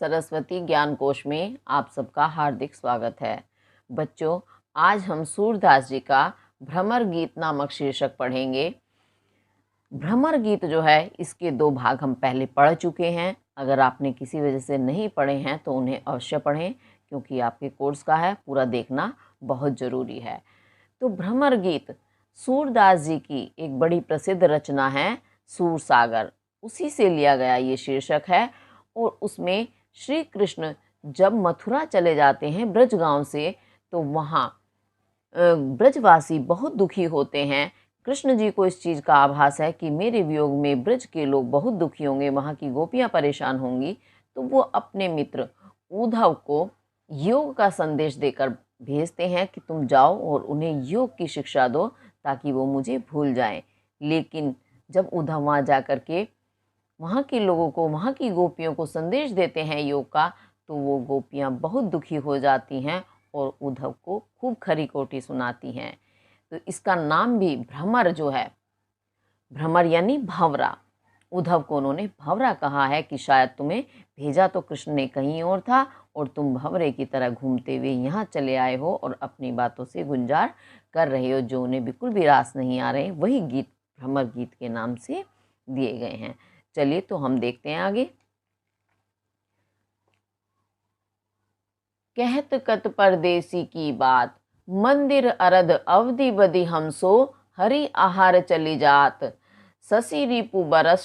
सरस्वती ज्ञान कोश में आप सबका हार्दिक स्वागत है। बच्चों, आज हम सूरदास जी का भ्रमर गीत नामक शीर्षक पढ़ेंगे। भ्रमर गीत जो है, इसके 2 भाग हम पहले पढ़ चुके हैं। अगर आपने किसी वजह से नहीं पढ़े हैं तो उन्हें अवश्य पढ़ें, क्योंकि आपके कोर्स का है, पूरा देखना बहुत ज़रूरी है। तो भ्रमर गीत सूरदास जी की एक बड़ी प्रसिद्ध रचना है, सूरसागर। उसी से लिया गया ये शीर्षक है। और उसमें श्री कृष्ण जब मथुरा चले जाते हैं ब्रज गांव से, तो वहाँ ब्रजवासी बहुत दुखी होते हैं। कृष्ण जी को इस चीज़ का आभास है कि मेरे वियोग में ब्रज के लोग बहुत दुखी होंगे, वहाँ की गोपियाँ परेशान होंगी। तो वो अपने मित्र उद्धव को योग का संदेश देकर भेजते हैं कि तुम जाओ और उन्हें योग की शिक्षा दो ताकि वो मुझे भूल जाएं। लेकिन जब उद्धव वहाँ जा कर के वहाँ के लोगों को, वहाँ की गोपियों को संदेश देते हैं योग का, तो वो गोपियाँ बहुत दुखी हो जाती हैं और उद्धव को खूब खरी खोटी सुनाती हैं। तो इसका नाम भी भ्रमर जो है, भ्रमर यानी भंवरा, उद्धव को उन्होंने भंवरा कहा है कि शायद तुम्हें भेजा तो कृष्ण ने कहीं और था और तुम भंवरे की तरह घूमते हुए यहाँ चले आए हो और अपनी बातों से गुंजार कर रहे हो जो उन्हें बिल्कुल भी रास नहीं आ रहे। वही गीत भ्रमर गीत के नाम से दिए गए हैं। चलिए तो हम देखते हैं आगे। कहत कत परदेसी की बात, मंदिर अरद अवधि बदी हमसो, हरि आहार चली जात। शशि रिपु बरस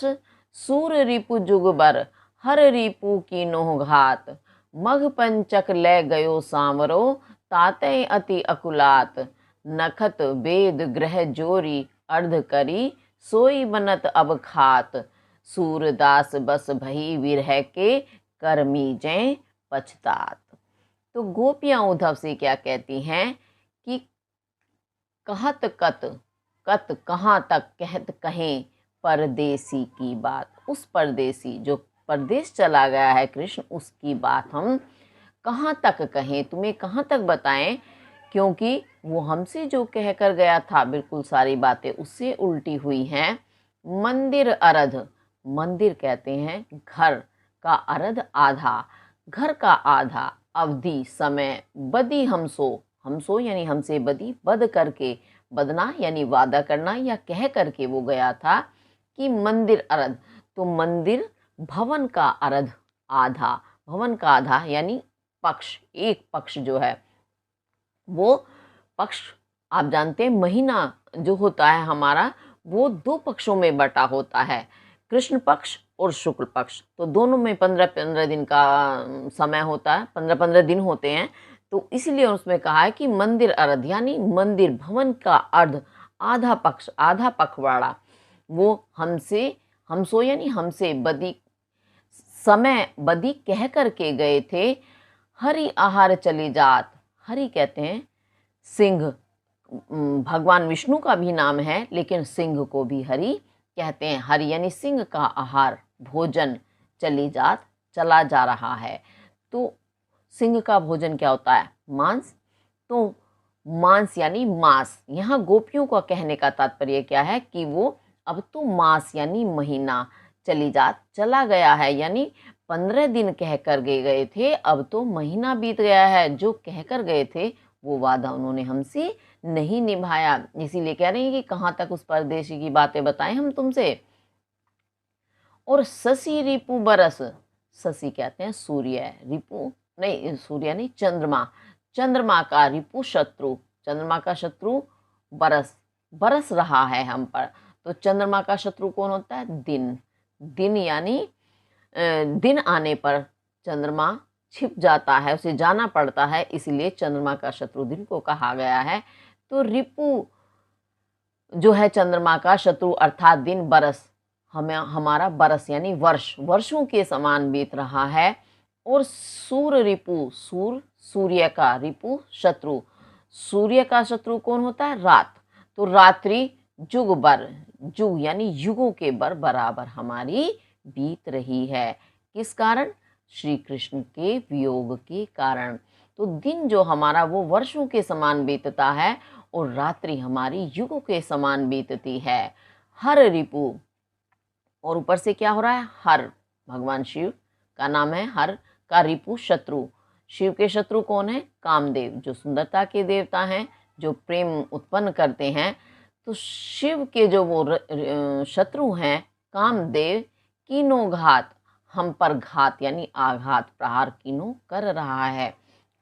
सूर रिपु जुगबर, हर रिपु की नोह घात। मघ पंचक ले गयो सांवरो, ताते अति अकुलात। नखत वेद ग्रह जोरी, अर्ध करी सोई बनत अब खात। सूरदास बस भई विरह के, करमी जय पछतात। तो गोपियां उद्धव से क्या कहती हैं कि कहत कत, कत कहाँ तक, कहत कहें परदेसी की बात। उस परदेसी जो परदेश चला गया है कृष्ण, उसकी बात हम कहाँ तक कहें, तुम्हें कहाँ तक बताएं, क्योंकि वो हमसे जो कह कर गया था बिल्कुल सारी बातें उससे उल्टी हुई हैं। मंदिर अरध, मंदिर कहते हैं घर का, अरध आधा, घर का आधा, अवधि समय, बदी हमसो, हमसो यानी हमसे, बदी बद करके, बदना यानी वादा करना या कह करके वो गया था कि मंदिर अरध। तो मंदिर भवन का अरध आधा, भवन का आधा यानी पक्ष, एक पक्ष जो है वो पक्ष, आप जानते हैं महीना जो होता है हमारा, वो 2 पक्षों में बटा होता है, कृष्ण पक्ष और शुक्ल पक्ष। तो दोनों में 15-15 दिन का समय होता है, 15-15 दिन होते हैं। तो इसलिए उसमें कहा है कि मंदिर अरध यानी मंदिर भवन का अर्ध, आधा पक्ष, आधा पखवाड़ा, वो हमसे, हमसो यानी हमसे, बदी समय, बदी कह करके गए थे। हरि आहार चली जात, हरि कहते हैं सिंह, भगवान विष्णु का भी नाम है, लेकिन सिंह को भी हरि कहते हैं। हरि यानी सिंह का आहार, भोजन, चली जात, चला जा रहा है। तो सिंह का भोजन क्या होता है? मांस। तो मांस यानी मास। यहाँ गोपियों का कहने का तात्पर्य क्या है कि वो अब तो मास यानी महीना, चली जात चला गया है, यानी 15 दिन कह कर गए थे, अब तो महीना बीत गया है। जो कह कर गए थे वो वादा उन्होंने हमसे नहीं निभाया। इसीलिए कह रहे हैं कि कहाँ तक उस परदेशी की बातें बताएं हम तुमसे। और शशि रिपु बरस, शशि कहते हैं सूर्य, रिपु नहीं, सूर्य नहीं, चंद्रमा, चंद्रमा का रिपु शत्रु, चंद्रमा का शत्रु बरस, बरस रहा है हम पर। तो चंद्रमा का शत्रु कौन होता है? दिन। दिन यानी दिन आने पर चंद्रमा छिप जाता है, उसे जाना पड़ता है, इसलिए चंद्रमा का शत्रु दिन को कहा गया है। तो रिपु जो है चंद्रमा का शत्रु अर्थात दिन, बरस, हमें, हमारा बरस यानी वर्ष, वर्षों के समान बीत रहा है। और सूर रिपु, सूर सूर्य का, रिपु शत्रु, सूर्य का शत्रु कौन होता है? रात। तो रात्रि जुग बर, जुग यानी युगों के बराबर हमारी बीत रही है। किस कारण? श्री कृष्ण के वियोग के कारण। तो दिन जो हमारा वो वर्षों के समान बीतता है और रात्रि हमारी युगों के समान बीतती है। हर रिपु, और ऊपर से क्या हो रहा है? हर, भगवान शिव का नाम है हर, का रिपु शत्रु। शिव के शत्रु कौन है? कामदेव, जो सुंदरता के देवता हैं, जो प्रेम उत्पन्न करते हैं। तो शिव के जो वो शत्रु हैं कामदेव, कीनो घात, हम पर घात यानी आघात प्रहार कीनो कर रहा है।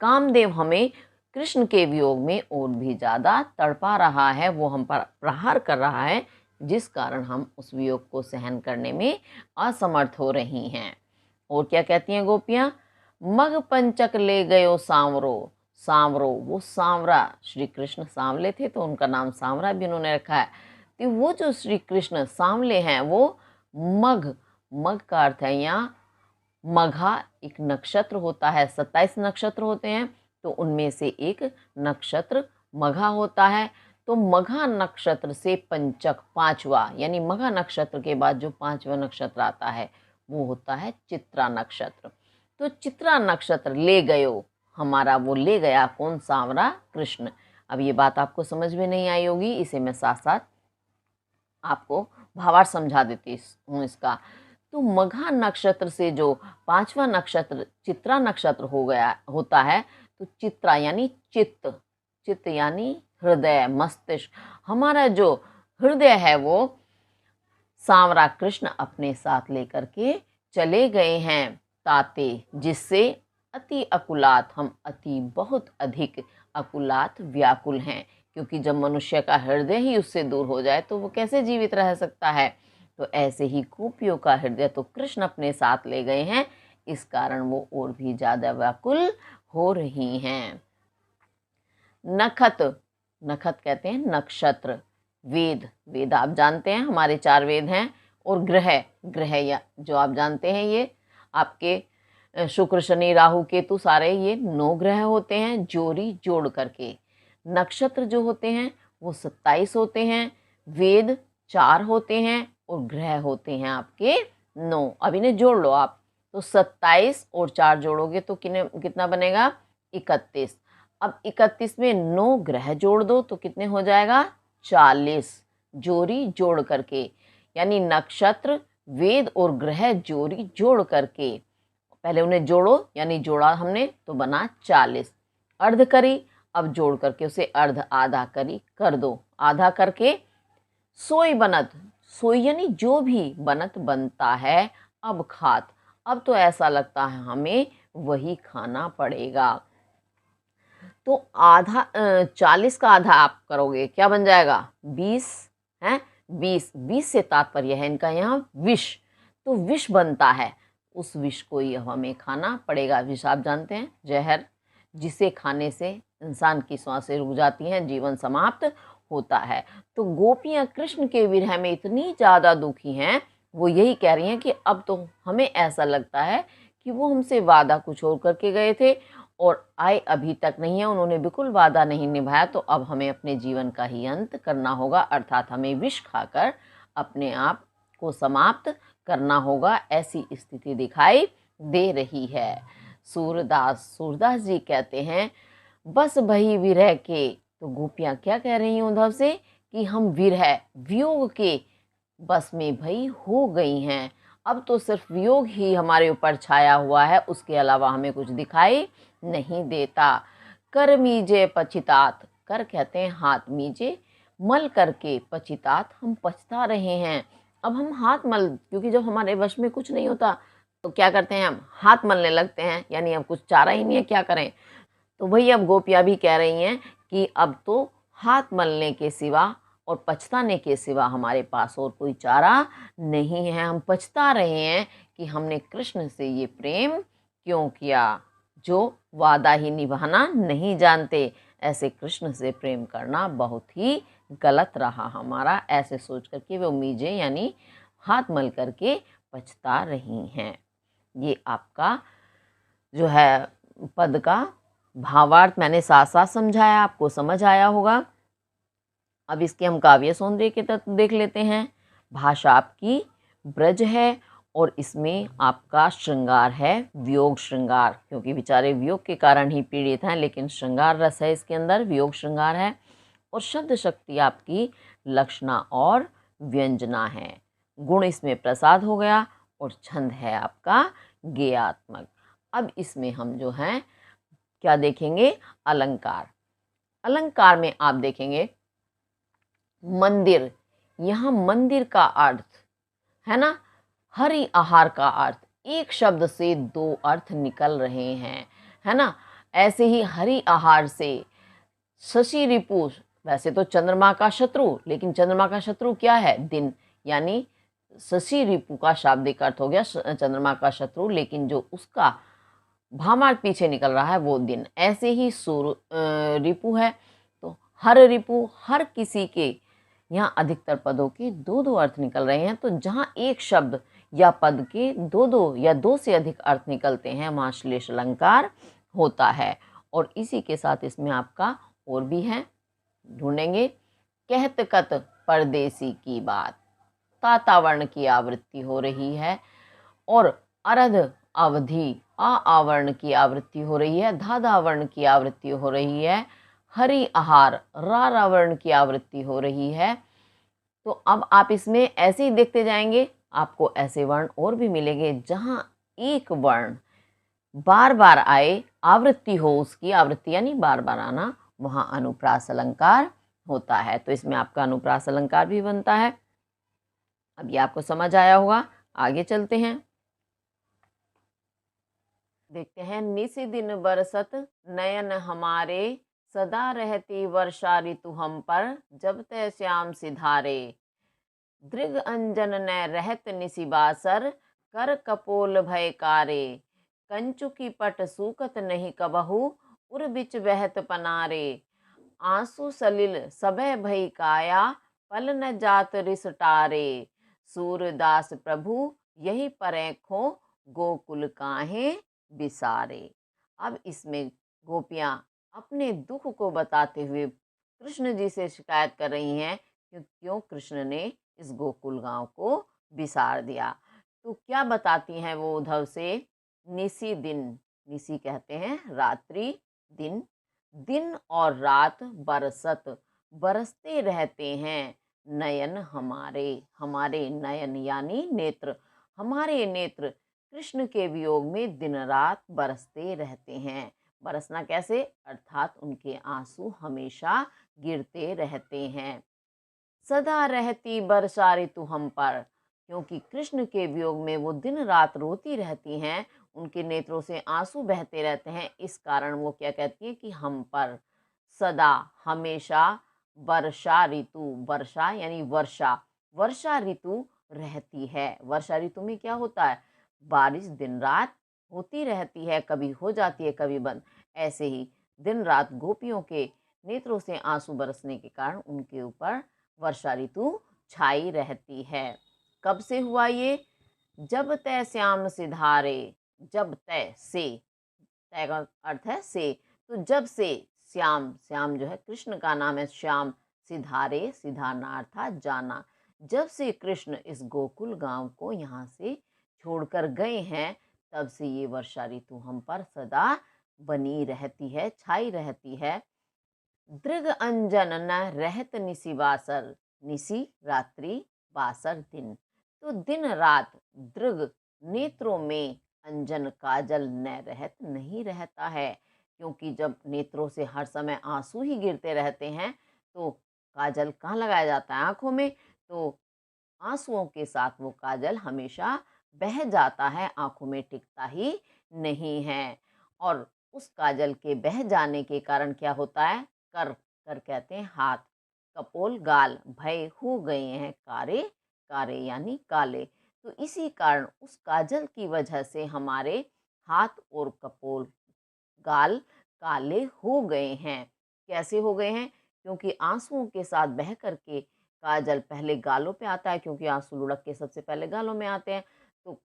कामदेव हमें कृष्ण के वियोग में और भी ज़्यादा तड़पा रहा है, वो हम पर प्रहार कर रहा है, जिस कारण हम उस वियोग को सहन करने में असमर्थ हो रही हैं। और क्या कहती हैं गोपियाँ? मग पंचक ले गयो सांवरो। सांवरो, वो सांवरा, श्री कृष्ण सांवले थे तो उनका नाम सांवरा भी उन्होंने रखा है। तो वो जो श्री कृष्ण सांवले हैं वो मघ, मघ का अर्थ है यहाँ मघा, एक नक्षत्र होता है, 27 नक्षत्र होते हैं, तो उनमें से एक नक्षत्र मघा होता है। तो मघा नक्षत्र से पंचक, पांचवा, यानी मघा नक्षत्र के बाद जो पांचवा नक्षत्र आता है वो होता है चित्रा नक्षत्र। तो चित्रा नक्षत्र ले गयो, हमारा वो ले गया कौन? सांवरा कृष्ण। अब ये बात आपको समझ में नहीं आई होगी, इसे मैं साथ साथ आपको भावार्थ समझा देती हूँ इसका। तो मघा नक्षत्र से जो पांचवा नक्षत्र चित्रा नक्षत्र हो गया होता है, तो चित्रा यानी चित्त, चित्त यानी हृदय, मस्तिष्क, हमारा जो हृदय है वो सांवरा कृष्ण अपने साथ लेकर के चले गए हैं ताते, जिससे अति अकुलात, हम अति बहुत अधिक अकुलात व्याकुल हैं। क्योंकि जब मनुष्य का हृदय ही उससे दूर हो जाए तो वो कैसे जीवित रह सकता है। तो ऐसे ही गोपियों का हृदय तो कृष्ण अपने साथ ले गए हैं, इस कारण वो और भी ज़्यादा व्याकुल हो रही हैं। नखत, नखत कहते हैं नक्षत्र। वेद, वेद आप जानते हैं हमारे 4 वेद हैं। और ग्रह, ग्रह या जो आप जानते हैं ये आपके शुक्र शनि राहु केतु सारे ये 9 ग्रह होते हैं जोड़ी जोड़ करके। नक्षत्र जो होते हैं वो 27 होते हैं, वेद 4 होते हैं और ग्रह होते हैं आपके 9। अब इन्हें जोड़ लो आप, तो 27 और 4 जोड़ोगे तो कितना बनेगा? 31। अब 31 में 9 ग्रह जोड़ दो तो कितने हो जाएगा? 40, जोड़ी जोड़ करके, यानी नक्षत्र वेद और ग्रह जोड़ी जोड़ करके, पहले उन्हें जोड़ो, यानी जोड़ा हमने तो बना 40। अर्ध करी, अब जोड़ करके उसे अर्ध आधा करी कर दो, आधा करके सोई बनत, सोई यानी जो भी बनत बनता है अब खात, अब तो ऐसा लगता है हमें वही खाना पड़ेगा। तो आधा 40 का आधा आप करोगे क्या बन जाएगा? 20 है। 20 से तात्पर्य है इनका यहाँ विष, तो विष बनता है, उस विष को ही हमें खाना पड़ेगा। विष आप जानते हैं, जहर, जिसे खाने से इंसान की सांसें रुक जाती हैं, जीवन समाप्त होता है। तो गोपियाँ कृष्ण के विरह में इतनी ज़्यादा दुखी हैं, वो यही कह रही हैं कि अब तो हमें ऐसा लगता है कि वो हमसे वादा कुछ और करके गए थे और आए अभी तक नहीं है, उन्होंने बिल्कुल वादा नहीं निभाया, तो अब हमें अपने जीवन का ही अंत करना होगा, अर्थात हमें विष खाकर अपने आप को समाप्त करना होगा, ऐसी स्थिति दिखाई दे रही है। सूरदास जी कहते हैं बस भई विरह के, तो गोपियाँ क्या कह रही हैं उद्धव से कि हम विरह वियोग के बस में भई हो गई हैं, अब तो सिर्फ वियोग ही हमारे ऊपर छाया हुआ है, उसके अलावा हमें कुछ दिखाई नहीं देता। कर मीजे पछितात, कर कहते हैं हाथ, मीजे मल करके, पछितात हम पछता रहे हैं। अब हम हाथ मल, क्योंकि जब हमारे वश में कुछ नहीं होता तो क्या करते हैं, हम हाथ मलने लगते हैं, यानी अब कुछ चारा ही नहीं है, क्या करें। तो वही अब गोपियाँ भी कह रही हैं कि अब तो हाथ मलने के सिवा और पछताने के सिवा हमारे पास और कोई चारा नहीं है। हम पछता रहे हैं कि हमने कृष्ण से ये प्रेम क्यों किया, जो वादा ही निभाना नहीं जानते। ऐसे कृष्ण से प्रेम करना बहुत ही गलत रहा हमारा, ऐसे सोच करके वो मीजे यानी हाथ मल करके पछता रही हैं। ये आपका जो है पद का भावार्थ मैंने साथ साथ समझाया, आपको समझ आया होगा। अब इसके हम काव्य सौंदर्य के तत्व देख लेते हैं। भाषा आपकी ब्रज है और इसमें आपका श्रृंगार है वियोग श्रृंगार, क्योंकि बेचारे वियोग के कारण ही पीड़ित हैं, लेकिन श्रृंगार रस है इसके अंदर, वियोग श्रृंगार है। और शब्द शक्ति आपकी लक्षणा और व्यंजना है। गुण इसमें प्रसाद हो गया और छंद है आपका गेयात्मक। अब इसमें हम जो हैं क्या देखेंगे, अलंकार। अलंकार में आप देखेंगे मंदिर, यहाँ मंदिर का अर्थ है ना हरि आहार का अर्थ, एक शब्द से दो अर्थ निकल रहे हैं, है ना। ऐसे ही हरि आहार से शशि रिपु, वैसे तो चंद्रमा का शत्रु, लेकिन चंद्रमा का शत्रु क्या है, दिन, यानी शशि रिपु का शाब्दिक अर्थ हो गया चंद्रमा का शत्रु, लेकिन जो उसका भामार्थ पीछे निकल रहा है वो दिन। ऐसे ही सूर्य रिपु है, तो हर रिपु, हर किसी के, यहाँ अधिकतर पदों के दो दो अर्थ निकल रहे हैं। तो जहाँ एक शब्द या पद के दो दो या दो से अधिक अर्थ निकलते हैं वहाँ श्लेष अलंकार होता है। और इसी के साथ इसमें आपका और भी है, ढूंढेंगे। कहत कत परदेसी की बात, तातावर्ण की आवृत्ति हो रही है, और अरध अवधि आवर्ण की आवृत्ति हो रही है, धाधावर्ण की आवृत्ति हो रही है, हरि आहार रावर्ण की आवृत्ति हो रही है। तो अब आप इसमें ऐसे ही देखते जाएंगे, आपको ऐसे वर्ण और भी मिलेंगे जहां एक वर्ण बार बार आए, आवृत्ति हो उसकी, आवृत्ति यानी बार बार आना, वहां अनुप्रास अलंकार होता है। तो इसमें आपका अनुप्रास अलंकार भी बनता है। अब ये आपको समझ आया होगा, आगे चलते हैं, देखते हैं। निसी दिन बरसत नयन हमारे, सदा रहती वर्षा ऋतु हम पर, जब तय श्याम सिधारे। दृग अंजन न रहत निसी बासर, कर कपोल भयकारे। कंचुकी पट सूकत नहीं कबहू, उर बिच बहत पनारे। आंसू सलिल सबे भई काया, पल न जात रिस टारे। सूरदास प्रभु यही परे खो, गोकुल काहे बिसारे। अब इसमें गोपियां अपने दुख को बताते हुए कृष्ण जी से शिकायत कर रही हैं कि क्यों कृष्ण ने इस गोकुल गांव को बिसार दिया। तो क्या बताती हैं वो उद्धव से, निसी दिन, निसी कहते हैं रात्रि, दिन, दिन और रात बरसत, बरसते रहते हैं, नयन हमारे, हमारे नयन यानी नेत्र, हमारे नेत्र कृष्ण के वियोग में दिन रात बरसते रहते हैं। बरसना कैसे, अर्थात उनके आंसू हमेशा गिरते रहते हैं। सदा रहती वर्षा ऋतु हम पर, क्योंकि कृष्ण के वियोग में वो दिन रात रोती रहती हैं, उनके नेत्रों से आंसू बहते रहते हैं, इस कारण वो क्या कहती है कि हम पर सदा हमेशा वर्षा ऋतु, वर्षा यानी वर्षा, वर्षा ऋतु रहती है। वर्षा ऋतु में क्या होता है, बारिश दिन रात होती रहती है, कभी हो जाती है कभी बंद। ऐसे ही दिन रात गोपियों के नेत्रों से आंसू बरसने के कारण उनके ऊपर वर्षा ऋतु छाई रहती है। कब से हुआ ये, जब तय श्याम सिधारे, जब तय से, तय का अर्थ है से, तो जब से श्याम, श्याम जो है कृष्ण का नाम है, श्याम, सिधारे, सिधारना अर्थात जाना, जब से कृष्ण इस गोकुल गांव को यहाँ से छोड़कर गए हैं, तब से ये वर्षा ऋतु हम पर सदा बनी रहती है, छाई रहती है। दृग अंजन न रहत निसी बासर, निसी रात्रि, बासर दिन, तो दिन रात दृग नेत्रों में, अंजन काजल न रहत नहीं रहता है, क्योंकि जब नेत्रों से हर समय आंसू ही गिरते रहते हैं तो काजल कहाँ लगाया जाता है, आंखों में, तो आंसुओं के साथ वो काजल हमेशा बह जाता है, आंखों में टिकता ही नहीं है। और उस काजल के बह जाने के कारण क्या होता है, कर, कर कहते हैं हाथ, कपोल गाल, भय हो गए हैं कारे, कारे यानी काले। तो इसी कारण उस काजल की वजह से हमारे हाथ और कपोल गाल काले हो गए हैं। कैसे हो गए हैं, क्योंकि आंसुओं के साथ बह करके काजल पहले गालों पे आता है, क्योंकि आंसू लुढ़क के सबसे पहले गालों में आते हैं, तो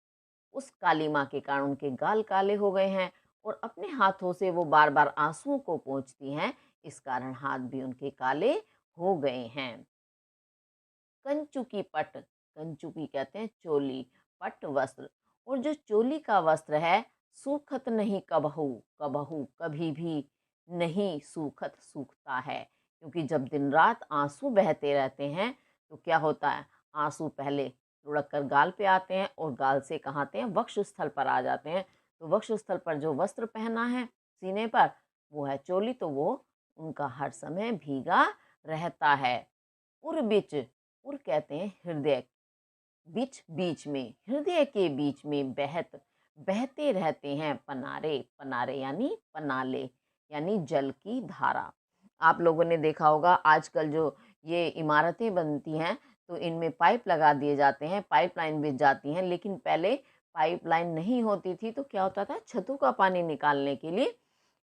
उस कालीमा के कारण उनके गाल काले हो गए हैं, और अपने हाथों से वो बार बार आंसुओं को पोंछती हैं, इस कारण हाथ भी उनके काले हो गए हैं। कंचुकी पट, कंचुकी कहते हैं चोली, पट वस्त्र, और जो चोली का वस्त्र है, सूखत नहीं कबहू, कबहू कभी भी नहीं, सूखत सूखता है, क्योंकि जब दिन रात आंसू बहते रहते हैं तो क्या होता है, आंसू पहले लुढ़क कर गाल पे आते हैं और गाल से कहाँ आते हैं, वक्ष स्थल पर आ जाते हैं, तो वक्षस्थल पर जो वस्त्र पहना है सीने पर वो है चोली, तो वो उनका हर समय भीगा रहता है। उर बीच, उर कहते हैं हृदय, बीच बीच में, हृदय के बीच में बहते रहते हैं पनारे, पनारे यानी पनाले, यानी जल की धारा। आप लोगों ने देखा होगा आजकल जो ये इमारतें बनती हैं तो इनमें पाइप लगा दिए जाते हैं, पाइपलाइन बिछ जाती हैं, लेकिन पहले पाइपलाइन नहीं होती थी तो क्या होता था, छतों का पानी निकालने के लिए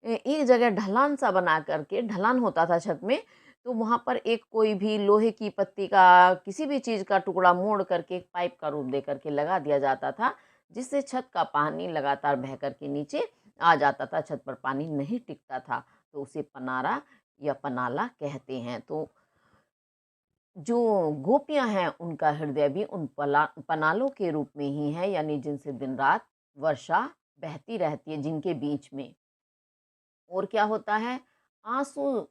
एक जगह ढलान सा बना करके, ढलान होता था छत में, तो वहाँ पर एक कोई भी लोहे की पत्ती का किसी भी चीज़ का टुकड़ा मोड़ करके एक पाइप का रूप दे करके लगा दिया जाता था, जिससे छत का पानी लगातार बह करके नीचे आ जाता था, छत पर पानी नहीं टिकता था, तो उसे पनारा या पनाला कहते हैं। तो जो गोपियां हैं उनका हृदय भी उन पनालों के रूप में ही है, यानी जिनसे दिन रात वर्षा बहती रहती है, जिनके बीच में। और क्या होता है, आंसू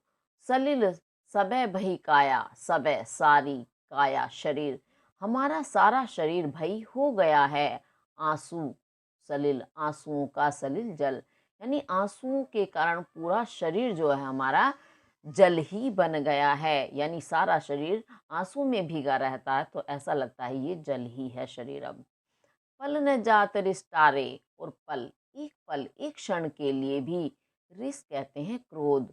सलिल सबे भई काया, सबे सारी काया शरीर, हमारा सारा शरीर भई हो गया है आंसू सलिल, आंसुओं का सलिल जल, यानी आंसुओं के कारण पूरा शरीर जो है हमारा जल ही बन गया है, यानी सारा शरीर आंसू में भीगा रहता है, तो ऐसा लगता है ये जल ही है शरीर अब। पल न जात रिस्टारे, और पल एक क्षण के लिए भी, रिस कहते हैं क्रोध,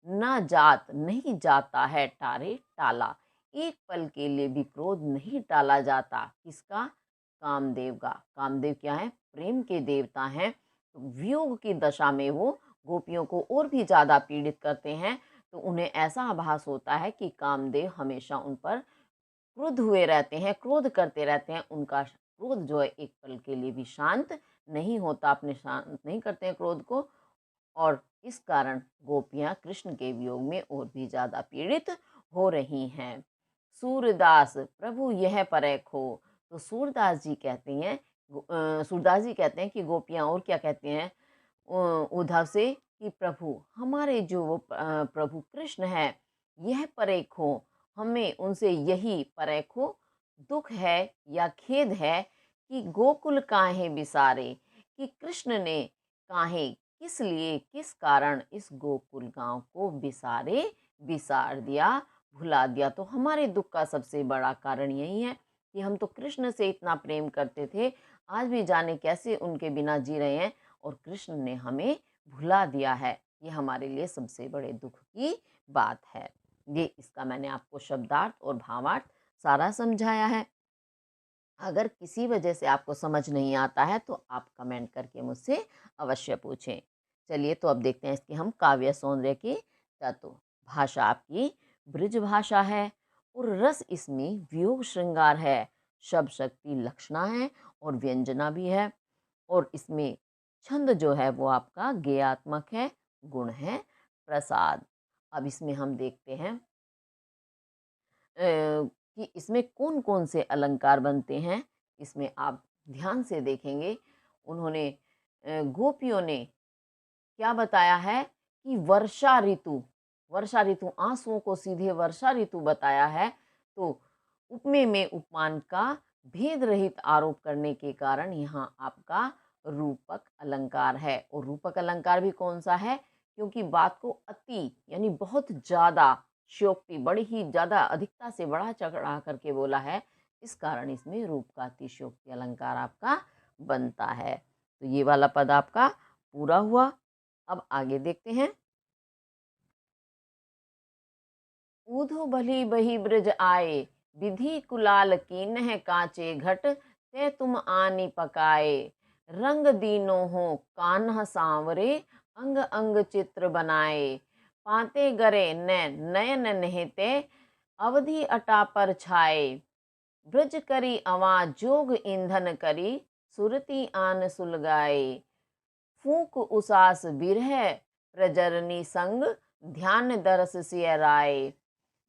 न जात नहीं जाता है, टारे टाला, एक पल के लिए भी क्रोध नहीं टाला जाता। किसका? कामदेव का। कामदेव क्या है? प्रेम के देवता हैं। तो वियोग की दशा में वो गोपियों को और भी ज्यादा पीड़ित करते हैं, तो उन्हें ऐसा आभास होता है कि कामदेव हमेशा उन पर क्रुद्ध हुए रहते हैं, क्रोध करते रहते हैं, उनका क्रोध जो है एक पल के लिए भी शांत नहीं होता, अपने शांत नहीं करते हैं क्रोध को, और इस कारण गोपियां कृष्ण के वियोग में और भी ज्यादा पीड़ित हो रही हैं। सूरदास प्रभु यह परैखो, तो सूरदास जी कहते हैं, सूरदास जी कहते हैं कि गोपियां और क्या कहते हैं उद्धव से, कि प्रभु हमारे जो वो प्रभु कृष्ण है, यह परेखो, हमें उनसे यही परेखो दुख है या खेद है, कि गोकुल काहे बिसारे, कि कृष्ण ने काहे, किस लिए, किस कारण इस गोकुल गांव को बिसारे, बिसार दिया, भुला दिया। तो हमारे दुख का सबसे बड़ा कारण यही है कि हम तो कृष्ण से इतना प्रेम करते थे, आज भी जाने कैसे उनके बिना जी रहे हैं, और कृष्ण ने हमें भुला दिया है। ये हमारे लिए सबसे बड़े दुख की बात है। ये इसका मैंने आपको शब्दार्थ और भावार्थ सारा समझाया है। अगर किसी वजह से आपको समझ नहीं आता है तो आप कमेंट करके मुझसे अवश्य पूछें। चलिए तो अब देखते हैं इसके हम काव्य सौंदर्य के तत्व। भाषा आपकी ब्रज भाषा है और रस इसमें वियोग श्रृंगार है, शब्द शक्ति लक्षणा है और व्यंजना भी है, और इसमें छंद जो है वो आपका गेयात्मक है, गुण है प्रसाद। अब इसमें हम देखते हैं कि इसमें कौन कौन से अलंकार बनते हैं। इसमें आप ध्यान से देखेंगे, उन्होंने गोपियों ने क्या बताया है कि वर्षा ऋतु, वर्षा ऋतु, आंसुओं को सीधे वर्षा ऋतु बताया है। तो उपमेय में उपमान का भेद रहित आरोप करने के कारण यहाँ आपका रूपक अलंकार है। और रूपक अलंकार भी कौन सा है, क्योंकि बात को अति यानी बहुत ज्यादा शयोक्ति, बड़ी ही ज्यादा अधिकता से बढ़ा चढ़ा करके बोला है, इस कारण इसमें रूप का अतिशयोक्ति अलंकार आपका बनता है। तो ये वाला पद आपका पूरा हुआ। अब आगे देखते हैं। ऊधो भली बही ब्रज आए, विधि कुलाल कीन्ह कांचे घट, ते तुम आनी पकाए, रंग दीनो हो कान्ह सांवरे, अंग अंग चित्र बनाए, पाते गरे न नयन नहेते, अवधि अटा पर छाए, ब्रज करी अवा जोग ईंधन करी, सुरती आन सुलगाए, फूक उसास बिरह प्रजरनी संग, ध्यान दरस सिय राय,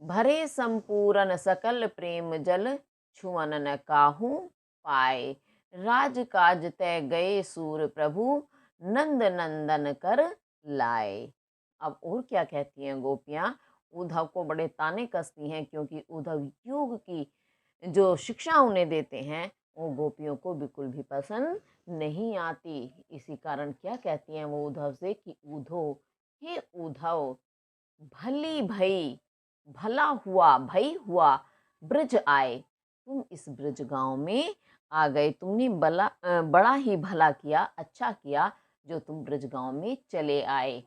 भरे संपूरन सकल प्रेम जल, छुअन न काहू पाए, राज काज तय गए सूर प्रभु, नंद नंदन कर लाए। अब और क्या कहती हैं गोपियां, उद्धव को बड़े ताने कसती हैं, क्योंकि उद्धव योग की जो शिक्षा उन्हें देते हैं वो गोपियों को बिल्कुल भी पसंद नहीं आती। इसी कारण क्या कहती हैं वो उद्धव से कि उद्धो, हे उद्धव, भली भई, भला हुआ, भई हुआ, ब्रज आए। तुम इस ब्रज गांव में आ गए, तुमने बड़ा ही भला किया, अच्छा किया जो तुम ब्रज गांव में चले आए।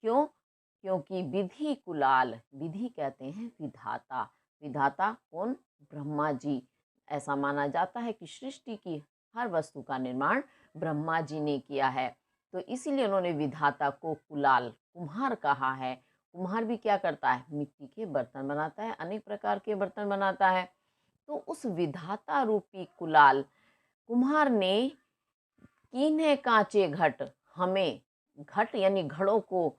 क्यों? क्योंकि विधि कुलाल, विधि कहते हैं विधाता, विधाता कौन? ब्रह्मा जी। ऐसा माना जाता है कि सृष्टि की हर वस्तु का निर्माण ब्रह्मा जी ने किया है, तो इसीलिए उन्होंने विधाता को कुलाल, कुम्हार कहा है। कुम्हार भी क्या करता है? मिट्टी के बर्तन बनाता है, अनेक प्रकार के बर्तन बनाता है। तो उस विधाता रूपी कुलाल कुम्हार ने कीन्हे कांचे घट, हमें घट यानी घड़ों को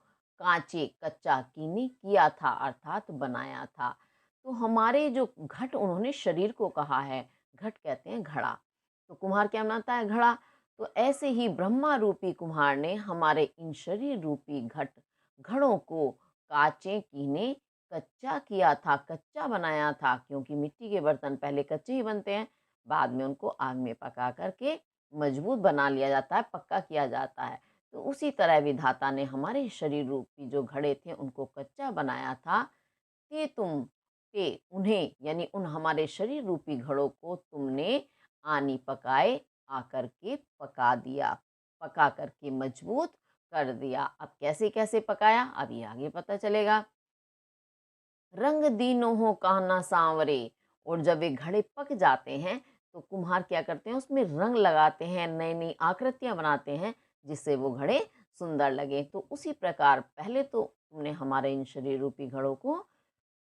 कांचे, कच्चा कीने किया था, अर्थात बनाया था। तो हमारे जो घट, उन्होंने शरीर को कहा है, घट कहते हैं घड़ा, तो कुम्हार क्या बनाता है? घड़ा। तो ऐसे ही ब्रह्मा रूपी कुम्हार ने हमारे इन शरीर रूपी घड़ों को कांचे कीने कच्चा किया था, कच्चा बनाया था, क्योंकि मिट्टी के बर्तन पहले कच्चे ही बनते हैं, बाद में उनको आग में पका करके मजबूत बना लिया जाता है, पक्का किया जाता है। तो उसी तरह विधाता ने हमारे शरीर रूपी जो घड़े थे उनको कच्चा बनाया था। ते उन्हें यानी उन हमारे शरीर रूपी घड़ों को तुमने आनी पकाए, आकर के पका दिया, पका करके मजबूत कर दिया। अब कैसे कैसे पकाया, अभी आगे पता चलेगा। रंग दीनो हो कहना सांवरे, और जब वे घड़े पक जाते हैं तो कुम्हार क्या करते हैं? उसमें रंग लगाते हैं, नई नई आकृतियां बनाते हैं, जिससे वो घड़े सुंदर लगे। तो उसी प्रकार पहले तो तुमने हमारे इन शरीर रूपी घड़ों को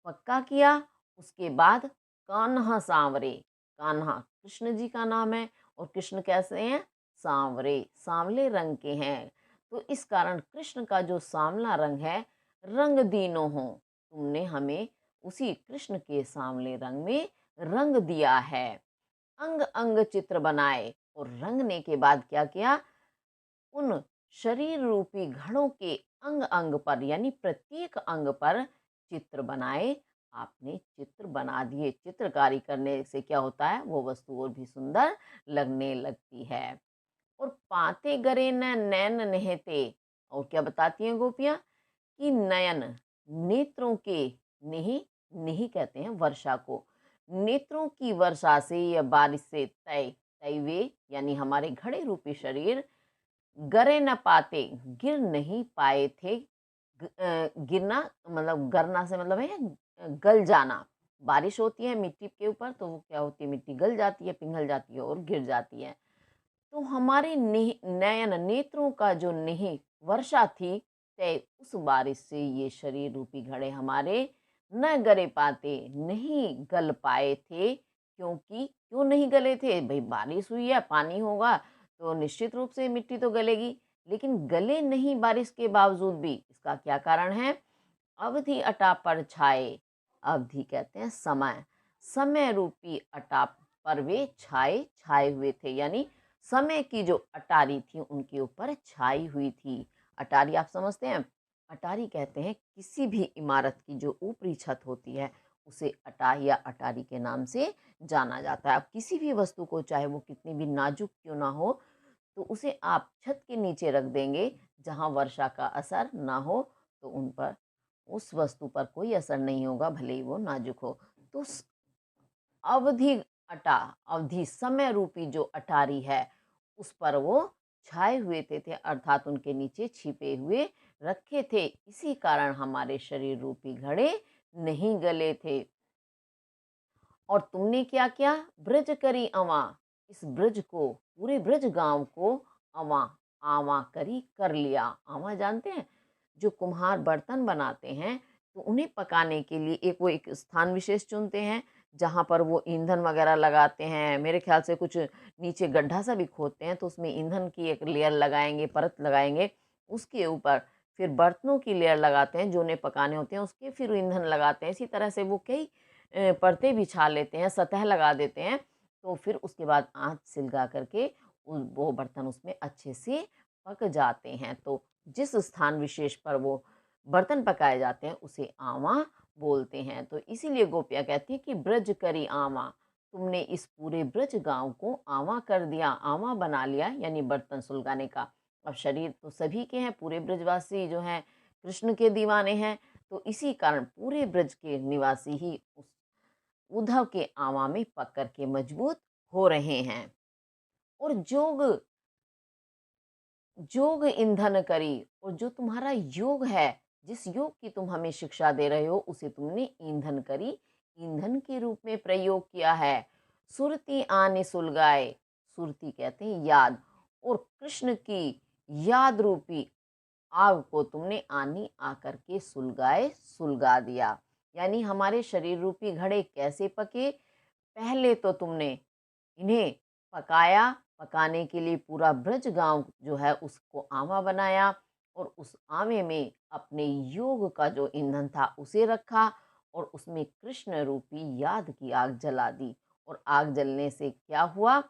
पक्का किया, उसके बाद कान्हा सांवरे, कान्हा कृष्ण जी का नाम है, और कृष्ण कैसे हैं? सांवरे, सांवले रंग के हैं। तो इस कारण कृष्ण का जो सांवला रंग है, रंग दीनो हो, तुमने हमें उसी कृष्ण के सांवले रंग में रंग दिया है। अंग अंग चित्र बनाए, और रंगने के बाद क्या किया? उन शरीर रूपी घड़ों के अंग अंग पर यानी प्रत्येक अंग पर चित्र बनाए। आपने चित्र बना दिए। चित्रकारी करने से क्या होता है? वो वस्तु और भी सुंदर लगने लगती है। और पाते गरे न नैन नहते, और क्या बताती हैं गोपियां? कि नयन, नेत्रों के, नहीं, नहीं कहते हैं वर्षा को, नेत्रों की वर्षा से या बारिश से तय, तयवे यानी हमारे घड़े रूपी शरीर गरे न पाते, गिर नहीं पाए थे। गिरना मतलब, गरना से मतलब है गल जाना। बारिश होती है मिट्टी के ऊपर तो वो क्या होती है? मिट्टी गल जाती है, पिघल जाती है और गिर जाती है। तो हमारे नयन, नेत्रों का जो नहीं वर्षा थी, तय उस बारिश से ये शरीर रूपी घड़े हमारे न गले पाते, नहीं गल पाए थे। क्योंकि क्यों नहीं गले थे? भाई बारिश हुई है, पानी होगा तो निश्चित रूप से मिट्टी तो गलेगी, लेकिन गले नहीं बारिश के बावजूद भी। इसका क्या कारण है? अवधि अटा पर छाए, अवधि कहते हैं समय, समय रूपी अटा पर वे छाए, छाए हुए थे, यानी समय की जो अटारी थी उनके ऊपर छाई हुई थी। अटारी आप समझते हैं? अटारी कहते हैं किसी भी इमारत की जो ऊपरी छत होती है, उसे अटारी या अटारी के नाम से जाना जाता है। अब किसी भी वस्तु को, चाहे वो कितनी भी नाजुक क्यों ना हो, तो उसे आप छत के नीचे रख देंगे जहां वर्षा का असर ना हो, तो उन पर, उस वस्तु पर कोई असर नहीं होगा, भले ही वो नाजुक हो। तो अवधि अटा, अवधि समय रूपी जो अटारी है, उस पर वो छाए हुए थे, अर्थात उनके नीचे छिपे हुए रखे थे। इसी कारण हमारे शरीर रूपी घड़े नहीं गले थे। और तुमने क्या किया? ब्रज करी अवा, इस ब्रज को, पूरे ब्रज गांव को अवा, आवा करी, कर लिया। आवा जानते हैं? जो कुम्हार बर्तन बनाते हैं तो उन्हें पकाने के लिए एक स्थान विशेष चुनते हैं, जहाँ पर वो ईंधन वगैरह लगाते हैं। मेरे ख्याल से कुछ नीचे गड्ढा सा भी खोदते हैं, तो उसमें ईंधन की एक लेयर लगाएंगे, परत लगाएंगे, उसके ऊपर फिर बर्तनों की लेयर लगाते हैं जो उन्हें पकाने होते हैं, उसके फिर ईंधन लगाते हैं। इसी तरह से वो कई परतें बिछा लेते हैं, सतह लगा देते हैं। तो फिर उसके बाद आँच सिलगा करके वो बर्तन उसमें अच्छे से पक जाते हैं। तो जिस स्थान विशेष पर वो बर्तन पकाए जाते हैं उसे आवा बोलते हैं। तो इसीलिए गोपियाँ कहती हैं कि ब्रज करी आवा, तुमने इस पूरे ब्रज गांव को आवा कर दिया, आवा बना लिया, यानी बर्तन सुलगाने का। अब शरीर तो सभी के हैं, पूरे ब्रजवासी जो हैं कृष्ण के दीवाने हैं, तो इसी कारण पूरे ब्रज के निवासी ही उस उद्धव के आवा में पक कर के मजबूत हो रहे हैं। और जोग जोग ईंधन करी, और जो तुम्हारा योग है, जिस योग की तुम हमें शिक्षा दे रहे हो, उसे तुमने ईंधन करी, ईंधन के रूप में प्रयोग किया है। सुरती आने सुलगाए, सुरती कहते हैं याद, और कृष्ण की याद रूपी आग को तुमने आनी आकर के सुलगाए, सुलगा दिया। यानी हमारे शरीर रूपी घड़े कैसे पके? पहले तो तुमने इन्हें पकाया, पकाने के लिए पूरा ब्रज गांव जो है उसको आवा बनाया, और उस आवे में अपने योग का जो ईंधन था उसे रखा, और उसमें कृष्ण रूपी याद की आग जला दी। और आग जलने से क्या हुआ?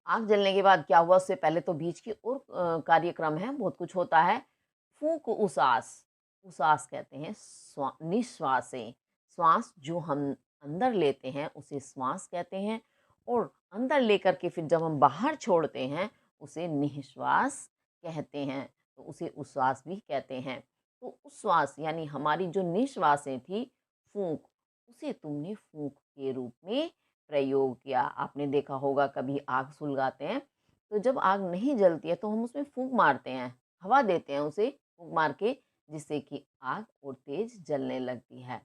आग जलने के बाद क्या हुआ? उससे पहले तो बीच की और कार्यक्रम है, बहुत कुछ होता है। फूंक उसास, उसास कहते हैं निश्वास से, श्वास जो हम अंदर लेते हैं उसे श्वास कहते हैं, और अंदर लेकर के फिर जब हम बाहर छोड़ते हैं उसे निश्वास कहते हैं, तो उसे उश्वास भी कहते हैं। तो उश्वास यानी हमारी जो निश्वासें थी, फूंक, उसे तुमने फूंक के रूप में प्रयोग किया। आपने देखा होगा कभी आग सुलगाते हैं तो जब आग नहीं जलती है तो हम उसमें फूंक मारते हैं, हवा देते हैं उसे फूंक मार के, जिससे कि आग और तेज जलने लगती है।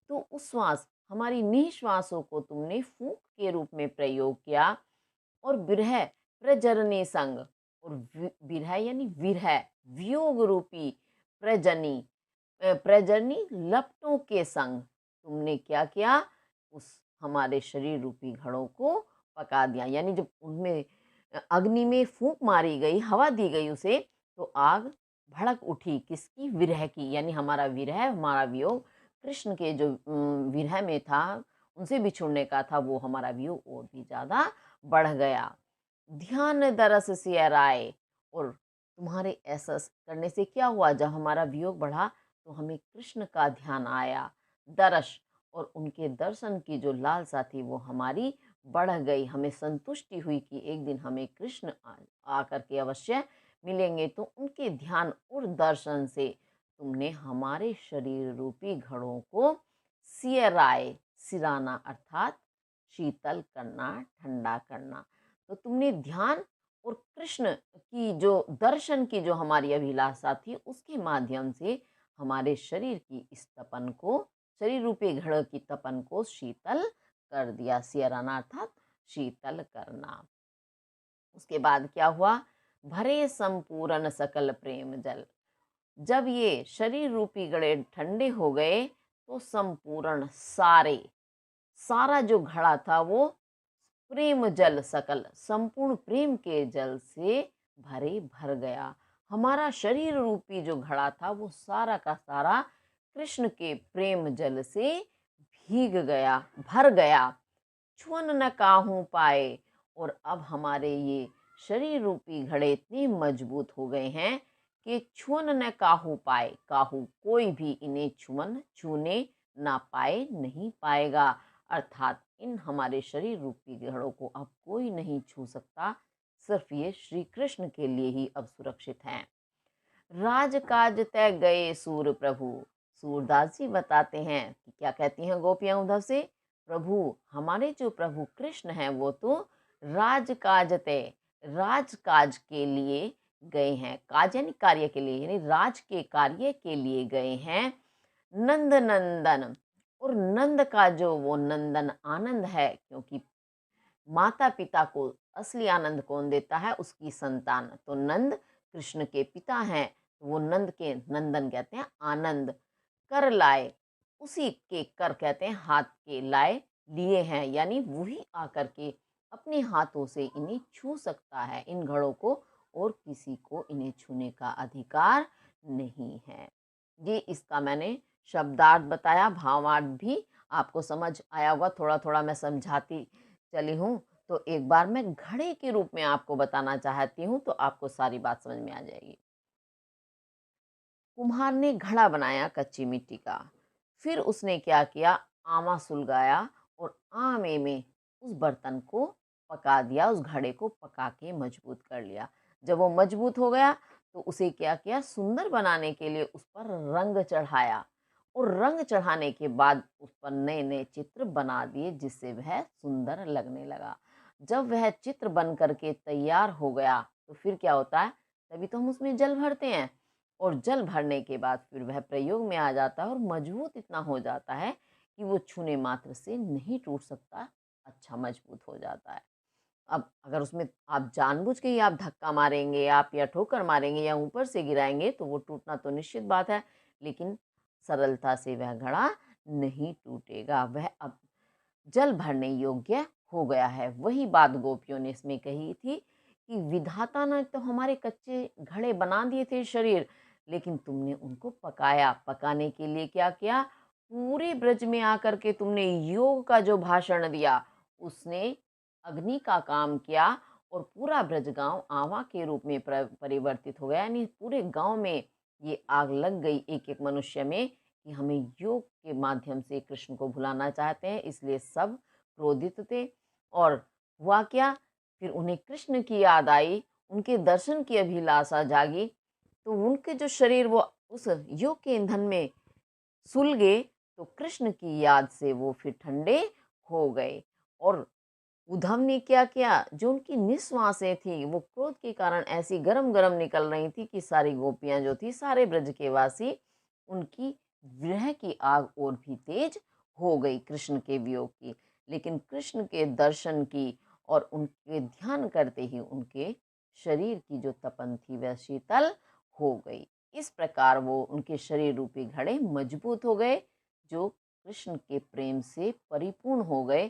तो उस श्वास, हमारी निश्वासों को तुमने फूंक के रूप में प्रयोग किया। और विरह प्रजननी संग, और विरह यानी विरह, वियोग रूपी प्रजनी, प्रजनी लपटों के संग तुमने क्या किया? उस हमारे शरीर रूपी घड़ों को पका दिया। यानी जब उनमें अग्नि में फूंक मारी गई, हवा दी गई उसे, तो आग भड़क उठी, किसकी? विरह की। यानी हमारा विरह, हमारा वियोग कृष्ण के जो विरह में था, उनसे बिछुड़ने का था, वो हमारा वियोग और भी ज्यादा बढ़ गया। ध्यान दरस सिय राय, और तुम्हारे ऐसा करने से क्या हुआ? जब हमारा वियोग बढ़ा तो हमें कृष्ण का ध्यान आया, दर्श, और उनके दर्शन की जो लालसा थी वो हमारी बढ़ गई। हमें संतुष्टि हुई कि एक दिन हमें कृष्ण आकर के अवश्य मिलेंगे। तो उनके ध्यान और दर्शन से तुमने हमारे शरीर रूपी घड़ों को सियराए, सिराना अर्थात शीतल करना, ठंडा करना। तो तुमने ध्यान और कृष्ण की जो दर्शन की जो हमारी अभिलाषा थी, उसके माध्यम से हमारे शरीर की इस तपन को, शरीर रूपी घड़ की तपन को शीतल कर दिया। सियराना अर्थात शीतल करना। उसके बाद क्या हुआ? भरे संपूर्ण सकल प्रेम जल, जब ये शरीर रूपी घड़े ठंडे हो गए तो संपूर्ण सारे, सारा जो घड़ा था वो प्रेम जल, सकल संपूर्ण प्रेम के जल से भर गया। हमारा शरीर रूपी जो घड़ा था वो सारा का सारा कृष्ण के प्रेम जल से भीग गया, भर गया। छुअन न काहू पाए, और अब हमारे ये शरीर रूपी घड़े इतने मजबूत हो गए हैं कि छुअन न काहू पाए, काहू कोई भी इन्हें छूने ना पाए, नहीं पाएगा। अर्थात इन हमारे शरीर रूपी घड़ों को अब कोई नहीं छू सकता, सिर्फ ये श्री कृष्ण के लिए ही अब सुरक्षित हैं। राजकाज तय गए सूर प्रभु, सूरदास जी बताते हैं कि क्या कहती हैं गोपियां उद्धव से? प्रभु, हमारे जो प्रभु कृष्ण हैं वो तो राजकाज तय, राजकाज के लिए गए हैं, काज यानी कार्य के लिए, यानी राज के कार्य के लिए गए हैं। नंद नंदन, और नंद का जो वो नंदन आनंद है, क्योंकि माता पिता को असली आनंद कौन देता है? उसकी संतान। तो नंद कृष्ण के पिता हैं, तो वो नंद के नंदन कहते हैं आनंद। कर लाए, उसी के कर कहते हैं हाथ के, लाए लिए हैं, यानी वही आकर के अपने हाथों से इन्हें छू सकता है, इन घड़ों को, और किसी को इन्हें छूने का अधिकार नहीं है। ये इसका मैंने शब्दार्थ बताया, भावार्थ भी आपको समझ आया होगा। थोड़ा थोड़ा मैं समझाती चली हूँ, तो एक बार मैं घड़े के रूप में आपको बताना चाहती हूँ, तो आपको सारी बात समझ में आ जाएगी। कुम्हार ने घड़ा बनाया कच्ची मिट्टी का, फिर उसने क्या किया? आमा सुलगाया, और आमे में उस बर्तन को पका दिया, उस घड़े को पका के मजबूत कर लिया। जब वो मजबूत हो गया तो उसे क्या किया, सुंदर बनाने के लिए उस पर रंग चढ़ाया, और रंग चढ़ाने के बाद उस पर नए नए चित्र बना दिए, जिससे वह सुंदर लगने लगा। जब वह चित्र बन करके तैयार हो गया तो फिर क्या होता है, तभी तो हम उसमें जल भरते हैं, और जल भरने के बाद फिर वह प्रयोग में आ जाता है और मजबूत इतना हो जाता है कि वो छूने मात्र से नहीं टूट सकता, अच्छा मजबूत हो जाता है। अब अगर उसमें आप जानबूझ के ही आप धक्का मारेंगे, आप या ठोकर मारेंगे या ऊपर से गिराएंगे तो वो टूटना तो निश्चित बात है, लेकिन सरलता से वह घड़ा नहीं टूटेगा, वह अब जल भरने योग्य हो गया है। वही बात गोपियों ने इसमें कही थी कि विधाता ने तो हमारे कच्चे घड़े बना दिए थे शरीर, लेकिन तुमने उनको पकाया। पकाने के लिए क्या किया, पूरे ब्रज में आकर के तुमने योग का जो भाषण दिया, उसने अग्नि का काम किया, और पूरा ब्रज गांव आवा के रूप में परिवर्तित हो गया। यानी पूरे गांव में ये आग लग गई एक एक मनुष्य में कि हमें योग के माध्यम से कृष्ण को भुलाना चाहते हैं, इसलिए सब क्रोधित थे। और हुआ क्या, फिर उन्हें कृष्ण की याद आई, उनके दर्शन की अभिलाषा जागी, तो उनके जो शरीर वो उस योग के ईंधन में सुलगे, तो कृष्ण की याद से वो फिर ठंडे हो गए। और उद्धव ने क्या किया, जो उनकी निश्वासें थी वो क्रोध के कारण ऐसी गरम गरम निकल रही थी कि सारी गोपियां जो थी, सारे ब्रज के वासी, उनकी विरह की आग और भी तेज हो गई कृष्ण के वियोग की। लेकिन कृष्ण के दर्शन की और उनके ध्यान करते ही उनके शरीर की जो तपन थी वह शीतल हो गई। इस प्रकार वो उनके शरीर रूपी घड़े मजबूत हो गए, जो कृष्ण के प्रेम से परिपूर्ण हो गए।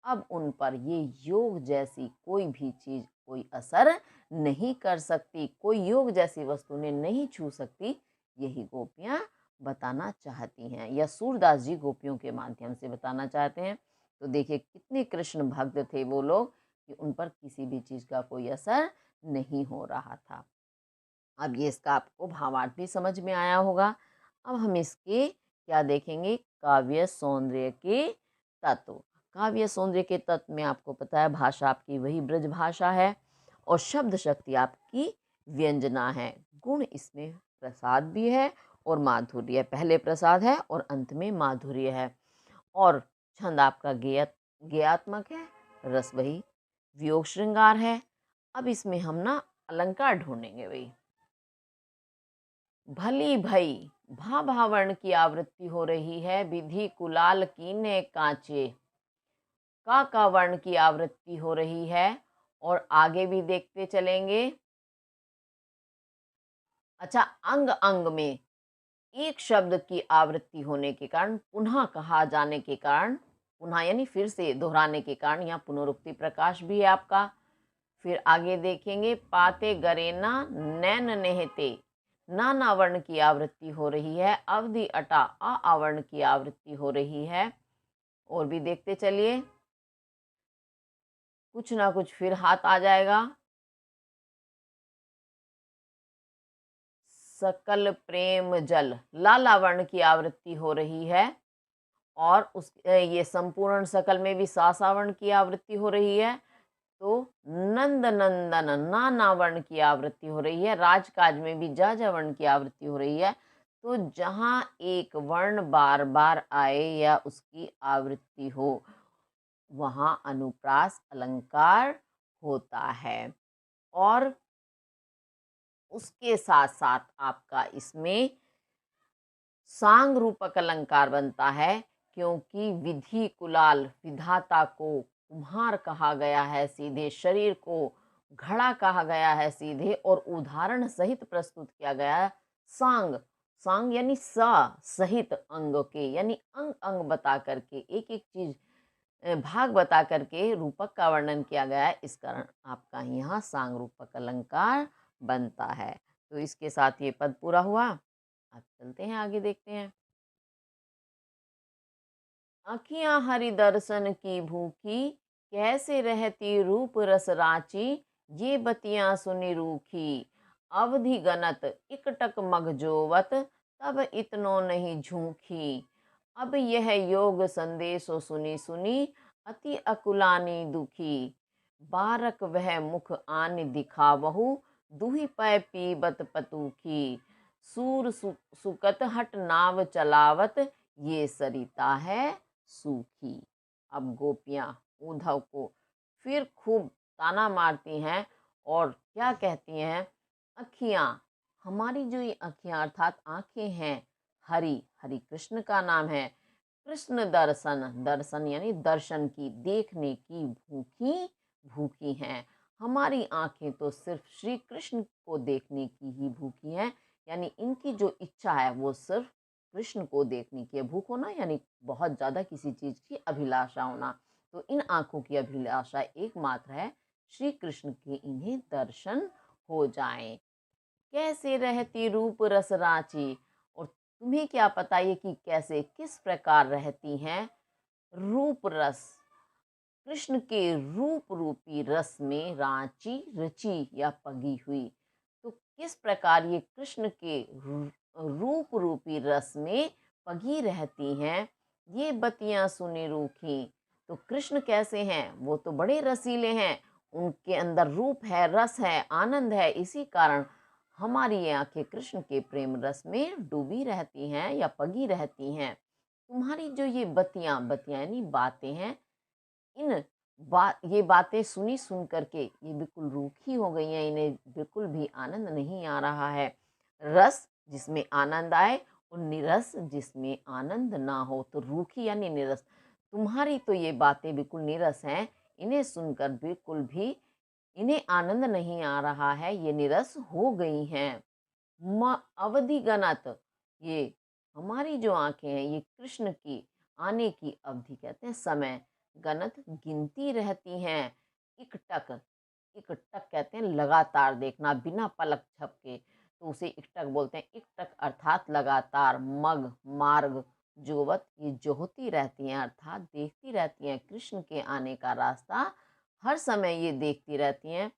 अब उन पर ये योग जैसी कोई भी चीज कोई असर नहीं कर सकती, कोई योग जैसी वस्तु ने नहीं छू सकती। यही गोपियां बताना चाहती हैं, या सूरदास जी गोपियों के माध्यम से बताना चाहते हैं। तो देखिए कितने कृष्ण भक्त थे वो लोग कि उन पर किसी भी चीज का कोई असर नहीं हो रहा था। अब ये इसका आपको भावार्थ भी समझ में आया होगा। अब हम इसके क्या देखेंगे, काव्य सौंदर्य के तत्व। काव्य सौंदर्य के तत्व में आपको पता है भाषा आपकी वही ब्रज भाषा है, और शब्द शक्ति आपकी व्यंजना है। गुण इसमें प्रसाद भी है और माधुर्य, पहले प्रसाद है और अंत में माधुर्य है। और छंद आपका गेयात्मक है, रस वही वियोग श्रृंगार है। अब इसमें हम ना अलंकार ढूंढेंगे भाई। भली भई भा भावर्ण की आवृत्ति हो रही है, विधि कुलाल कीने कांचे। का वर्ण की आवृत्ति हो रही है, और आगे भी देखते चलेंगे। अच्छा, अंग अंग में एक शब्द की आवृत्ति होने के कारण, पुनः कहा जाने के कारण, पुनः यानी फिर से दोहराने के कारण, यहाँ पुनरुक्ति प्रकाश भी है आपका। फिर आगे देखेंगे, पाते गरेना नैन नेहते, नाना वर्ण की आवृत्ति हो रही है। अवधि अटा आवर्ण की आवृत्ति हो रही है। और भी देखते चलिए, कुछ ना कुछ फिर हाथ आ जाएगा। सकल प्रेम जल, लाला वर्ण की आवृत्ति हो रही है, और उस ये संपूर्ण सकल में भी सासा वर्ण की आवृत्ति हो रही है। तो नंद नंदन नाना वर्ण की आवृत्ति हो रही है। राजकाज में भी जा जा वर्ण की आवृत्ति हो रही है। तो जहां एक वर्ण बार बार आए या उसकी आवृत्ति हो, वहां अनुप्रास अलंकार होता है। और उसके साथ साथ आपका इसमें सांग रूपक अलंकार बनता है, क्योंकि विधि कुलाल, विधाता को कुम्हार कहा गया है सीधे, शरीर को घड़ा कहा गया है सीधे, और उदाहरण सहित प्रस्तुत किया गया है। सांग, सांग यानी सहित अंग के, यानी अंग अंग बता करके, एक एक चीज भाग बता करके रूपक का वर्णन किया गया है। इस कारण आपका यहाँ सांग रूपक अलंकार बनता है। तो इसके साथ ये पद पूरा हुआ। अब चलते हैं आगे, देखते हैं। आँखियाँ हरि दर्शन की भूखी, कैसे रहती रूप रस रांची। ये बतियां सुनी रूखी, अवधि गनत इकटक मग जोवत, तब इतनो नहीं झूठी। अब यह योग संदेशो सुनी सुनी, अति अकुलानी दुखी। बारक वह मुख आन दिखावहु, दुहि पै पीबत पतूखी। सूर सुकत हट नाव चलावत, ये सरिता है सूखी। अब गोपियां उद्धव को फिर खूब ताना मारती हैं और क्या कहती हैं, अखियां, हमारी जो ये अखियां अर्थात आंखें हैं, हरि हरि कृष्ण का नाम है, कृष्ण दर्शन, दर्शन यानी दर्शन की, देखने की भूखी भूखी हैं। हमारी आंखें तो सिर्फ श्री कृष्ण को देखने की ही भूखी हैं, यानी इनकी जो इच्छा है वो सिर्फ कृष्ण को देखने की है। भूख होना यानी बहुत ज्यादा किसी चीज की अभिलाषा होना। तो इन आंखों की अभिलाषा एकमात्र है श्री कृष्ण के इन्हें दर्शन हो जाएं। कैसे रहती रूप रस रांची, और तुम्हें क्या पता ये कि कैसे किस प्रकार रहती हैं रूप रस, कृष्ण के रूप रूपी रस में रांची रची या पगी हुई। तो किस प्रकार ये कृष्ण के रूप रूपी रस में पगी रहती हैं, ये बतियां सुनी रूखी। तो कृष्ण कैसे हैं, वो तो बड़े रसीले हैं, उनके अंदर रूप है, रस है, आनंद है, इसी कारण हमारी आंखें कृष्ण के प्रेम रस में डूबी रहती हैं या पगी रहती हैं। तुम्हारी जो ये बतियां, बतियां यानी बातें हैं, इन ये बातें सुनी सुन करके ये बिल्कुल रूखी हो गई हैं, इन्हें बिल्कुल भी आनंद नहीं आ रहा है। रस जिसमें आनंद आए और निरस जिसमें आनंद ना हो, तो रूखी यानी निरस। तुम्हारी तो ये बातें बिल्कुल निरस हैं, इन्हें सुनकर बिल्कुल भी इन्हें आनंद नहीं आ रहा है, ये निरस हो गई हैं। अवधि गणत, ये हमारी जो आंखें हैं ये कृष्ण की आने की अवधि कहते हैं समय, गणत गिनती रहती हैं। इकटक, इकटक कहते हैं लगातार देखना बिना पलक झपके, तो उसे इकटक बोलते हैं। इकटक अर्थात लगातार। मग मार्ग जोवत, ये जोहती रहती हैं अर्थात देखती रहती हैं कृष्ण के आने का रास्ता, हर समय ये देखती रहती हैं।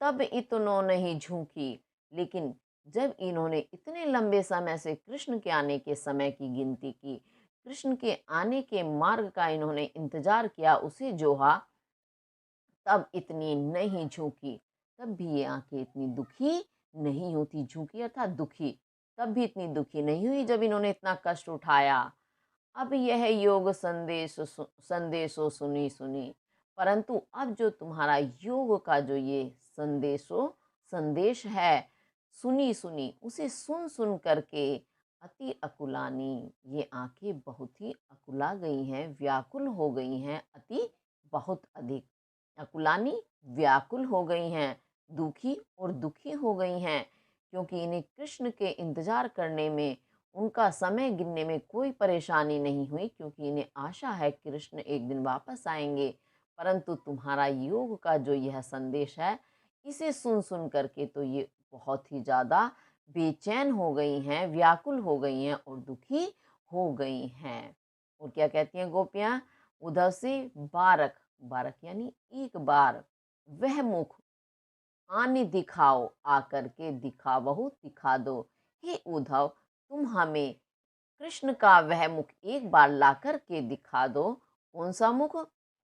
तब इतनो नहीं झूकी, लेकिन जब इन्होंने इतने लंबे समय से कृष्ण के आने के समय की गिनती की, कृष्ण के आने के मार्ग का इन्होंने इंतजार किया, उसे जोहा, तब इतनी नहीं झूकी। तब भी ये आंखें इतनी दुखी नहीं होती, झूकी अर्थात दुखी, तब भी इतनी दुखी नहीं हुई जब इन्होंने इतना कष्ट उठाया। अब यह योग संदेशो सुनी सुनी, परंतु अब जो तुम्हारा योग का जो ये संदेश है, सुनी सुनी, उसे सुन सुन करके अति अकुलानी, ये आंखें बहुत ही अकुला गई हैं, व्याकुल हो गई हैं, अति बहुत अधिक। अकुलानी व्याकुल हो गई हैं, दुखी और दुखी हो गई हैं, क्योंकि इन्हें कृष्ण के इंतजार करने में, उनका समय गिनने में कोई परेशानी नहीं हुई, क्योंकि इन्हें आशा है कृष्ण एक दिन वापस आएंगे। परंतु तुम्हारा योग का जो यह संदेश है, इसे सुन सुन करके तो ये बहुत ही ज़्यादा बेचैन हो गई हैं, व्याकुल हो गई हैं और दुखी हो गई हैं। और क्या कहती हैं गोपियाँ उद्धव से, बारक, बारक यानी एक बार, वह मुख आने दिखाओ, आकर के दिखावहु, दिखा दो। हे उद्धव, तुम हमें कृष्ण का वह मुख एक बार ला कर के दिखा दो। कौन सा मुख?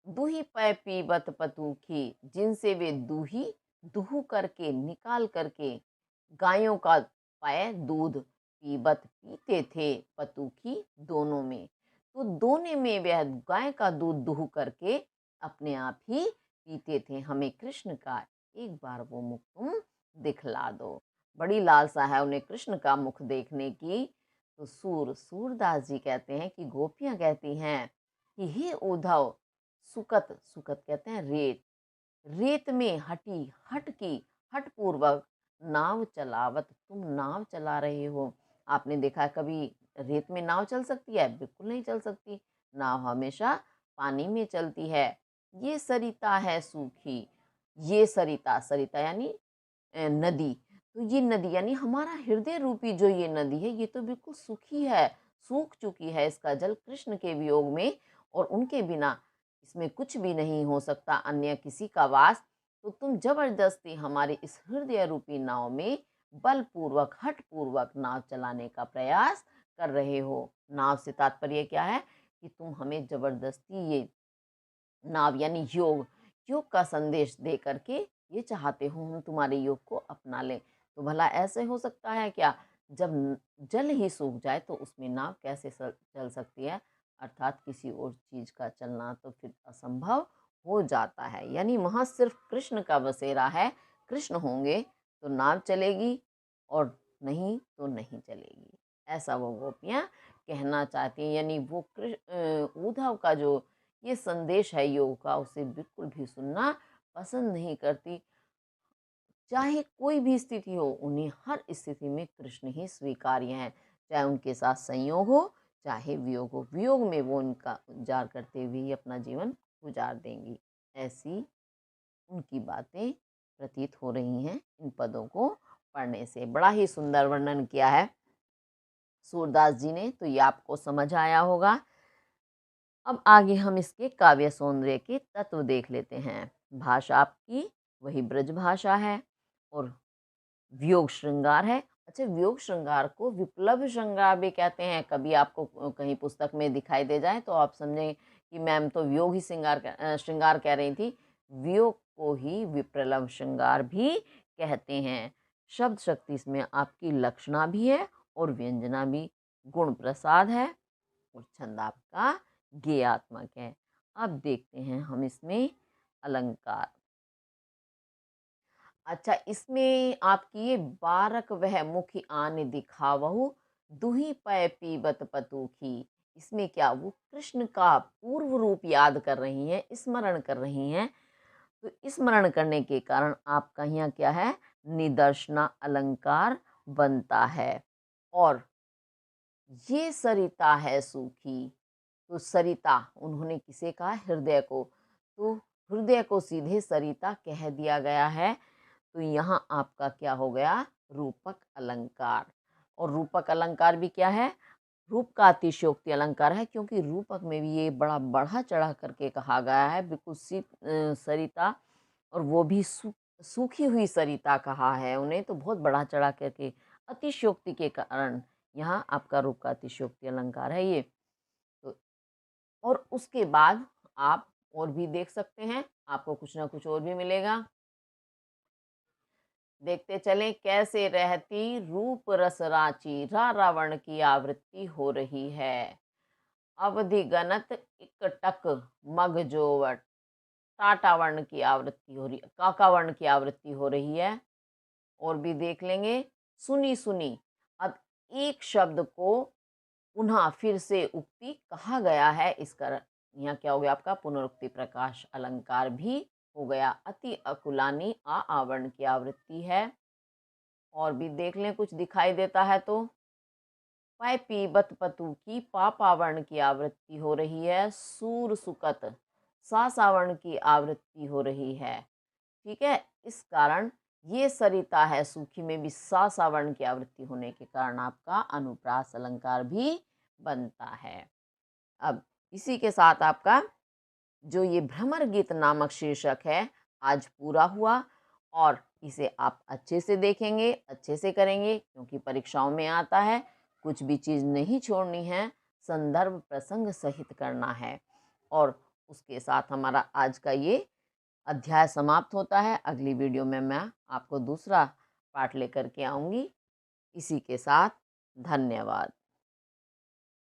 दूही पै पीबत पतूखी, जिनसे वे दूही दूह करके निकाल करके गायों का पै दूध, पीबत पीते थे, पतूखी दोनों में, तो दोनों में वह गाय का दूध दूह करके अपने आप ही पीते थे। हमें कृष्ण का एक बार वो मुख तुम दिखला दो। बड़ी लालसा है उन्हें कृष्ण का मुख देखने की। तो सूरदास जी कहते हैं कि गोपियां कहती हैं कि हे उद्धव, सुकत, सुकत कहते हैं रेत, रेत में हट की, हट पूर्वक नाव चलावत, तुम नाव चला रहे हो। आपने देखा कभी रेत में नाव चल सकती है? बिल्कुल नहीं चल सकती। नाव हमेशा पानी में चलती है। ये सरिता है सूखी, ये सरिता, सरिता यानी नदी, तो ये नदी यानी हमारा हृदय रूपी जो ये नदी है, ये तो बिल्कुल सूखी है, सूख चुकी है, इसका जल कृष्ण के वियोग में, और उनके बिना इसमें कुछ भी नहीं हो सकता, अन्य किसी का वास। तो तुम जबरदस्ती हमारे इस हृदय रूपी नाव में बलपूर्वक, हठ पूर्वक नाव चलाने का प्रयास कर रहे हो। नाव से तात्पर्य क्या है कि तुम हमें जबरदस्ती ये नाव यानी योग योग का संदेश दे करके ये चाहते हो हम तुम्हारे योग को अपना लें। तो भला ऐसे हो सकता है क्या? जब जल ही सूख जाए तो उसमें नाव कैसे चल सकती है? अर्थात किसी और चीज का चलना तो फिर असंभव हो जाता है। यानी वहां सिर्फ कृष्ण का बसेरा है। कृष्ण होंगे तो नाव चलेगी और नहीं तो नहीं चलेगी। ऐसा वो गोपियां कहना चाहती हैं। यानी वो उद्धव का जो ये संदेश है योग का उसे बिल्कुल भी सुनना पसंद नहीं करती। चाहे कोई भी स्थिति हो उन्हें हर स्थिति में कृष्ण ही स्वीकार्य हैं। चाहे उनके साथ संयोग हो चाहे वियोग हो, वियोग में वो उनका उद्धार करते हुए ही अपना जीवन गुजार देंगी। ऐसी उनकी बातें प्रतीत हो रही हैं इन पदों को पढ़ने से। बड़ा ही सुंदर वर्णन किया है सूरदास जी ने, तो ये आपको समझ आया होगा। अब आगे हम इसके काव्य सौंदर्य के तत्व देख लेते हैं। भाषा आपकी वही ब्रज भाषा है और वियोग श्रृंगार है। अच्छा, वियोग श्रृंगार को विप्लव श्रृंगार भी कहते हैं। कभी आपको कहीं पुस्तक में दिखाई दे जाए तो आप समझें कि मैम तो वियोग ही श्रृंगार कह रही थी। वियोग को ही विप्लव श्रृंगार भी कहते हैं। शब्द शक्ति इसमें आपकी लक्षणा भी है और व्यंजना भी, गुण प्रसाद है और छंद आपका गेयात्मक है। अब देखते हैं हम इसमें अलंकार। अच्छा, इसमें आपकी ये बारक वह मुखी आने दिखावहु दुही पै पीबत पतुखी। इसमें क्या वो कृष्ण का पूर्व रूप याद कर रही हैं, स्मरण कर रही हैं। तो स्मरण करने के कारण आपका यहाँ क्या है, निदर्शना अलंकार बनता है। और ये सरिता है सूखी, तो सरिता उन्होंने किसे कहा, हृदय को। तो हृदय को सीधे सरिता कह दिया गया है। तो यहाँ आपका क्या हो गया, रूपक अलंकार। और रूपक अलंकार भी क्या है, रूप का अतिशयोक्ति अलंकार है, क्योंकि रूपक में भी ये बड़ा बढ़ा चढ़ा करके कहा गया है। बिल्कुल सरिता, और वो भी सूखी हुई सरिता कहा है उन्हें, तो बहुत बढ़ा चढ़ा करके अतिशयोक्ति के कारण यहाँ आपका रूप का अतिशयोक्ति अलंकार है ये। तो और उसके बाद आप और भी देख सकते हैं, आपको कुछ ना कुछ और भी मिलेगा। देखते चलें, कैसे रहती रूप रस रांची, रावण की आवृत्ति हो रही है। अवधि गणत इकटक मग जोवट, टाटा वर्ण की आवृत्ति हो रही, काका वर्ण की आवृत्ति हो रही है। और भी देख लेंगे, सुनी सुनी। अब एक शब्द को पुनः फिर से उक्ति कहा गया है, इस कारण यहाँ क्या हो गया आपका, पुनरुक्ति प्रकाश अलंकार भी हो गया। अति अकुलानी आवरण की आवृत्ति है। और भी देख लें, कुछ दिखाई देता है तो पै पीबत पतु की पापावर्ण की आवृत्ति हो रही है। सूर सुकत सासावर्ण की आवृत्ति हो रही है। ठीक है, इस कारण ये सरिता है सूखी में भी सासावर्ण की आवृत्ति होने के कारण आपका अनुप्रास अलंकार भी बनता है। अब इसी के साथ आपका जो ये भ्रमर गीत नामक शीर्षक है आज पूरा हुआ। और इसे आप अच्छे से देखेंगे, अच्छे से करेंगे, क्योंकि परीक्षाओं में आता है। कुछ भी चीज़ नहीं छोड़नी है, संदर्भ प्रसंग सहित करना है। और उसके साथ हमारा आज का ये अध्याय समाप्त होता है। अगली वीडियो में मैं आपको दूसरा पार्ट लेकर के आऊँगी। इसी के साथ धन्यवाद।